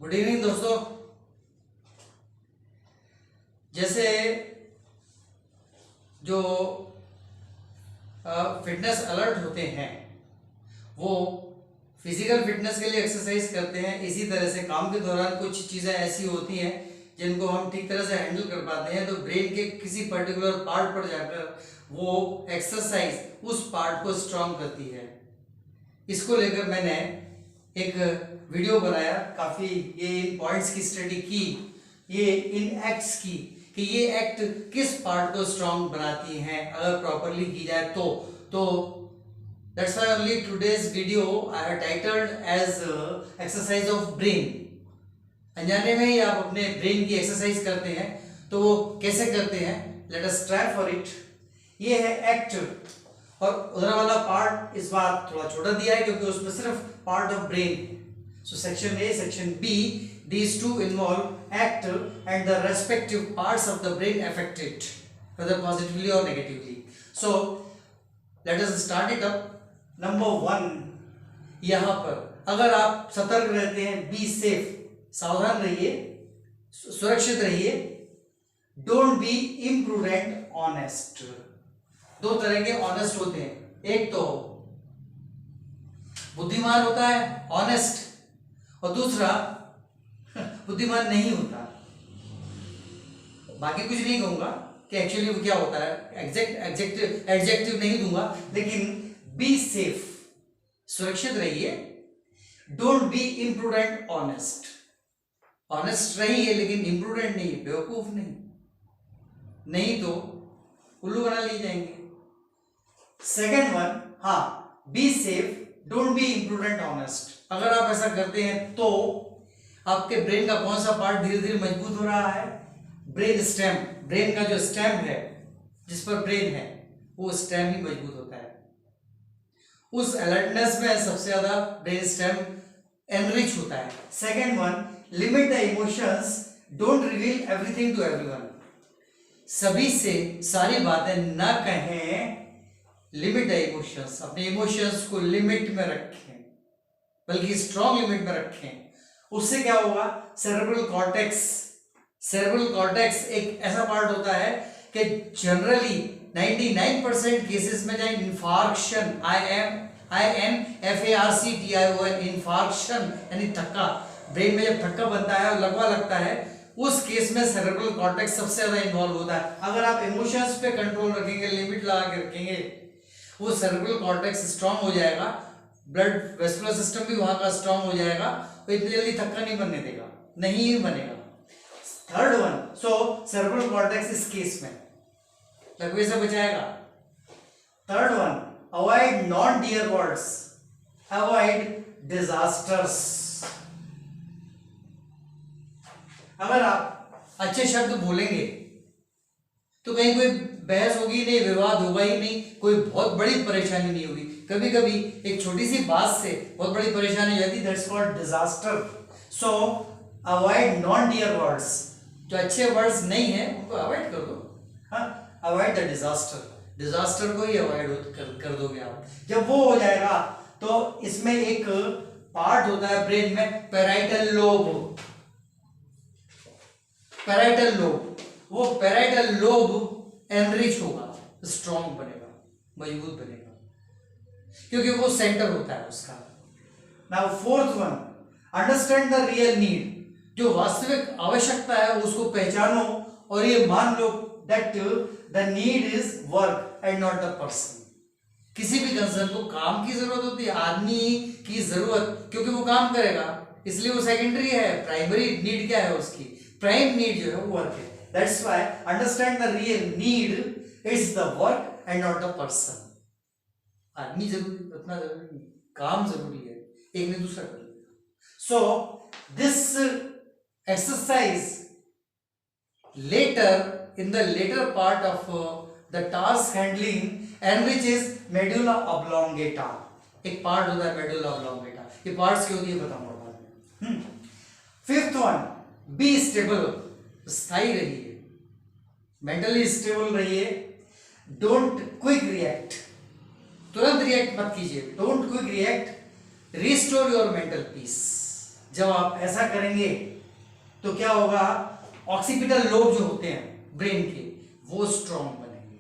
Good evening दोस्तों। जैसे जो फिटनेस अलर्ट होते हैं वो फिजिकल फिटनेस के लिए एक्सरसाइज करते हैं, इसी तरह से काम के दौरान कुछ चीज़ें ऐसी होती हैं जिनको हम ठीक तरह से हैंडल कर पाते हैं, तो ब्रेन के किसी पर्टिकुलर पार्ट पर जाकर वो एक्सरसाइज उस पार्ट को स्ट्रांग करती है। इसको लेकर मैंने एक वीडियो बनाया, काफ़ी ये इन पॉइंट्स की स्टडी की, ये इन एक्ट्स की कि ये एक्ट किस पार्ट को स्ट्रांग बनाती हैं अगर प्रॉपरली की जाए तो that's why only today's video I have titled as exercise of brain. अनजाने में ही आप अपने ब्रेन की एक्सरसाइज करते हैं, तो वो कैसे करते हैं, let us try for it. ये है एक्ट, और उधर वाला पार्ट इस बार थोड़ा छोटा दिया है क्योंकि उसमें सिर्फ part of brain. So section A, section B, these two involve act and the respective parts of the brain affected, whether positively or negatively. So let us start it up. Number 1, यहाँ पर अगर आप सतर्क रहते हैं, be safe, सावधान रहिए, सुरक्षित रहिए, डोंट बी इम्प्रूडेंट, ऑनेस्ट। दो तरह के ऑनेस्ट होते हैं, एक तो बुद्धिमान होता है ऑनेस्ट, और दूसरा बुद्धिमान नहीं होता। बाकी कुछ नहीं कहूंगा कि एक्चुअली वो क्या होता है, एडजेक्टिव नहीं दूंगा, लेकिन बी सेफ, सुरक्षित रहिए, don't be imprudent, honest. Honest रहिए लेकिन इम्प्रूडेंट नहीं, बेवकूफ नहीं तो उल्लू बना लिए जाएंगे। सेकेंड वन, हाँ, be safe, don't be imprudent, honest. अगर आप ऐसा करते हैं तो आपके ब्रेन का कौन सा पार्ट धीरे धीरे मजबूत हो रहा है, ब्रेन स्टेम, ब्रेन का जो स्टेम है जिस पर ब्रेन है वो स्टेम ही मजबूत होता है। उस अलर्टनेस में सबसे ज्यादा ब्रेन स्टेम एनरिच होता है। Second one, limit the emotions, don't reveal everything to everyone. सभी से सारी बातें ना कहें, लिमिट द इमोशंस, अपने इमोशंस को लिमिट में रखें, बल्कि स्ट्रॉन्ग लिमिट में रखें। उससे क्या होगा, सेरेब्रल कॉर्टेक्स एक ऐसा पार्ट होता है कि जनरली 99% केसेस में जब इन्फार्क्शन, INFARCTION, इन्फार्क्शन यानी थक्का, ब्रेन में जब थक्का बनता है और लगवा लगता है, उस केस में सेरेब्रल कॉर्टेक्स सबसे ज्यादा इन्वॉल्व होता है। अगर आप इमोशंस पे कंट्रोल रखेंगे, लिमिट लगा के रखेंगे, वो सेरेब्रल कॉर्टेक्स स्ट्रांग हो जाएगा, ब्लड वेस्कुलर सिस्टम भी वहां का स्ट्रांग हो जाएगा, तो इतनी जल्दी थक्का नहीं बनने देगा, नहीं बनेगा। Third one, so cerebral cortex इस केस में लकवे से बचाएगा। Third one, avoid non dear words, avoid disasters. अगर आप अच्छे शब्द बोलेंगे तो कहीं कोई बहस होगी नहीं, विवाद होगा ही नहीं, कोई बहुत बड़ी परेशानी नहीं होगी। कभी कभी एक छोटी सी बात से बहुत बड़ी परेशानी हो जाती है, that's called disaster. So avoid non dear words, जो अच्छे वर्ड्स नहीं है उनको अवॉइड कर दो। हाँ, अवॉइड द डिजास्टर को ही अवॉइड कर दोगे आप। जब वो हो जाएगा तो इसमें एक पार्ट होता है ब्रेन में, पैराइटल लोब, वो पैराइटल लोब एनरिच होगा, स्ट्रॉन्ग बनेगा, मजबूत बनेगा, क्योंकि वो सेंटर होता है उसका। Now fourth one, understand the real need, जो वास्तविक आवश्यकता है उसको पहचानो और ये मान लो that the need is work and not the person. किसी भी कंसर्न को काम की जरूरत होती है, आदमी की जरूरत, क्योंकि वो काम करेगा, इसलिए वो सेकेंडरी है। प्राइमरी नीड क्या है उसकी, प्राइम नीड जो है वो वर्क है। That's why understand the real need is the work and not the person. आदमी जरूरी, उतना जरूरी नहीं, काम जरूरी है, एक ने दूसरा कर लेगा। So this exercise later, in the later part of the task handling, enriches medulla oblongata. एक पार्ट होता है medulla oblongata, ये पार्ट्स क्यों होती है बताऊंगा बाद में। फिफ्थ वन, बी स्टेबल, स्थायी रहिए, मेंटली स्टेबल रहिए, डोंट क्विक रिएक्ट, तुरंत रिएक्ट मत कीजिए, don't quick react, restore your mental peace. जब आप ऐसा करेंगे तो क्या होगा, ऑक्सीपिटल लोब जो होते हैं ब्रेन के वो स्ट्रॉन्ग बनेंगे,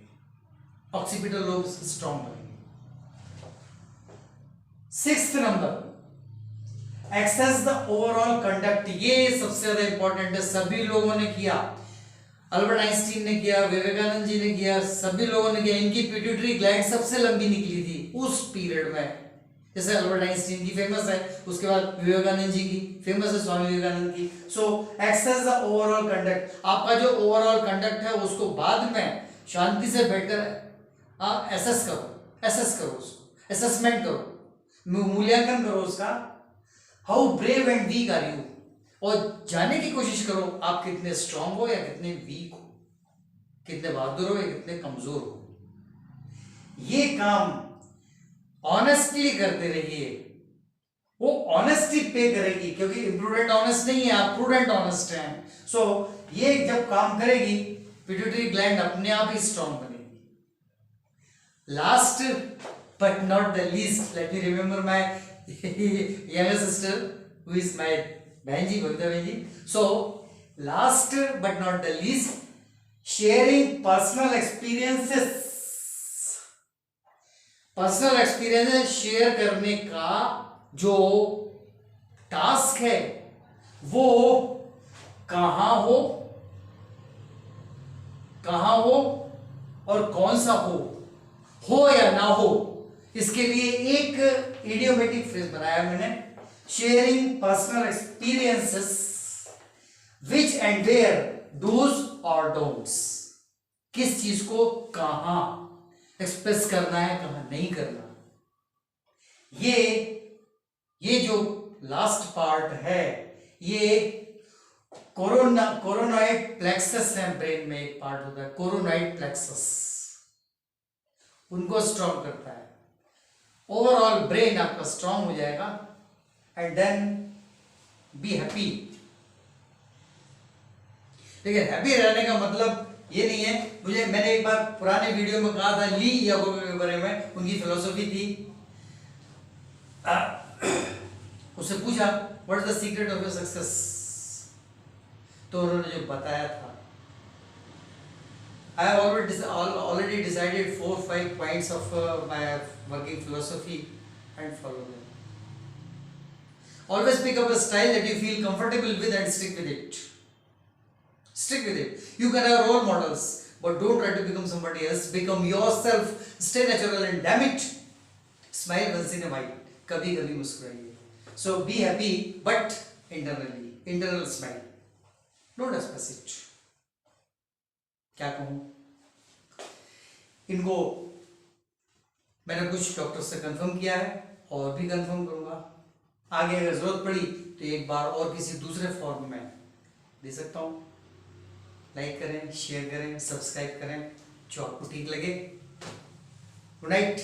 ऑक्सीपिटल लोब स्ट्रॉन्ग बनेंगे। Sixth number, access the overall conduct. ये सबसे ज्यादा इंपॉर्टेंट है, सभी लोगों ने किया, अल्बर्ट आइंस्टीन ने किया, विवेकानंद जी ने किया, सभी लोगों ने किया। इनकी पिट्यूटरी ग्लैंड सबसे लंबी निकली थी उस पीरियड में। जैसे अल्बर्ट आइंस्टीन की फेमस है, उसके बाद विवेकानंद जी की फेमस है, स्वामी विवेकानंद की। सो एक्सेस द ओवरऑल कंडक्ट, आपका जो ओवरऑल कंडक्ट है उसको बाद में शांति से बैठकर आप एसेस करो उसको, असेसमेंट करो, मूल्यांकन करो उसका। How brave and weak are you, और जानने की कोशिश करो आप कितने स्ट्रांग हो या कितने वीक हो, कितने बहादुर हो या कितने कमजोर हो। ये काम ऑनेस्टली करते रहिए, वो ऑनेस्टी पे करेगी, क्योंकि इम्प्रूडेंट ऑनेस्ट नहीं है, आप प्रूडेंट ऑनेस्ट हैं। सो ये जब काम करेगी पिट्यूटरी ग्लैंड अपने आप ही स्ट्रांग बनेगी। Last but not the least, let me remember my younger sister who is my बहन जी, बबीता बहन ji. So last but not the least, sharing personal experiences. Personal experience share करने का जो टास्क है वो कहां हो और कौन सा हो या ना हो, इसके लिए एक इडियोमेटिक फ्रेज बनाया मैंने, sharing personal experiences which and where, do's और डोंट्स। किस चीज को कहां एक्सप्रेस करना है, कहां नहीं करना। ये जो लास्ट पार्ट है ये कोरोनॉइड प्लेक्सस है, ब्रेन में एक पार्ट होता है कोरोनॉइड प्लेक्सस, उनको स्ट्रॉन्ग करता है। ओवरऑल ब्रेन आपका स्ट्रॉन्ग हो जाएगा एंड देन बी हैप्पी। लेकिन हैप्पी रहने का मतलब ये नहीं है, मैंने एक बार पुराने वीडियो में कहा था, ली याकोबी के बारे में, उनकी फिलोसॉफी थी, उससे पूछा what is the secret of your success, तो उन्होंने जो बताया था, I have already decided 4-5 points of my working philosophy and follow them. Always pick up a style that you feel comfortable with and stick with it. Stick with it. You can have role models, but don't try to become somebody else. Become yourself. Stay natural and damn it, smile once in a while. कभी कभी मुस्कुराइए. So be happy, but internally, internal smile. Don't express it. क्या कहूँ, इनको मैंने कुछ doctor से confirm किया है और भी कंफर्म करूँगा। आगे अगर जरूरत पड़ी तो एक बार और किसी दूसरे फॉर्म में दे सकता हूँ। लाइक करें, शेयर करें, सब्सक्राइब करें जो आपको ठीक लगे। Good night.